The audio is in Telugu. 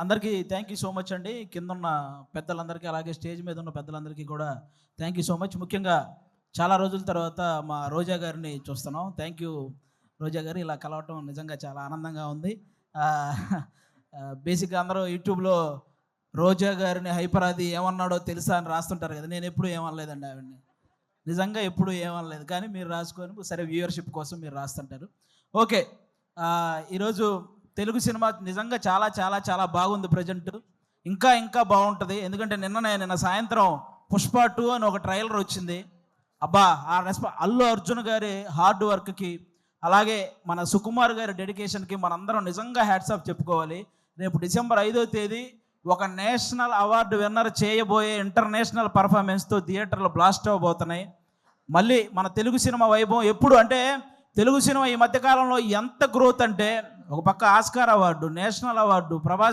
అందరికీ థ్యాంక్ యూ సో మచ్ అండి. కిందున్న పెద్దలందరికీ, అలాగే స్టేజ్ మీద ఉన్న పెద్దలందరికీ కూడా థ్యాంక్ యూ సో మచ్. ముఖ్యంగా చాలా రోజుల తర్వాత మా రోజా గారిని చూస్తున్నాం. థ్యాంక్ యూ రోజా గారు, ఇలా కలవటం నిజంగా చాలా ఆనందంగా ఉంది. బేసిక్గా అందరూ యూట్యూబ్లో రోజా గారిని హైపరాది ఏమన్నాడో తెలుసా అని రాస్తుంటారు కదా. నేను ఎప్పుడు ఏమనలేదండి ఆవిడని, నిజంగా ఎప్పుడు ఏమనలేదు. కానీ మీరు రాసుకొని సరే వ్యూవర్షిప్ కోసం మీరు రాస్తుంటారు. ఓకే, ఈరోజు తెలుగు సినిమా నిజంగా చాలా చాలా చాలా బాగుంది. ప్రజెంట్ ఇంకా ఇంకా బాగుంటుంది. ఎందుకంటే నిన్న సాయంత్రం పుష్ప 2 అని ఒక ట్రైలర్ వచ్చింది. అబ్బా, ఆ అల్లు అర్జున్ గారి హార్డ్ వర్క్కి, అలాగే మన సుకుమార్ గారి డెడికేషన్కి మనందరం నిజంగా హ్యాట్స్ ఆఫ్ చెప్పుకోవాలి. రేపు డిసెంబర్ 5వ తేదీ ఒక నేషనల్ అవార్డు విన్నర్ చేయబోయే ఇంటర్నేషనల్ పర్ఫార్మెన్స్తో థియేటర్లు బ్లాస్ట్ అవ్వబోతున్నాయి. మళ్ళీ మన తెలుగు సినిమా వైభవం ఎప్పుడు అంటే, తెలుగు సినిమా ఈ మధ్యకాలంలో ఎంత గ్రోత్ అంటే, ఒక పక్క Oscar award, national award, Prabhas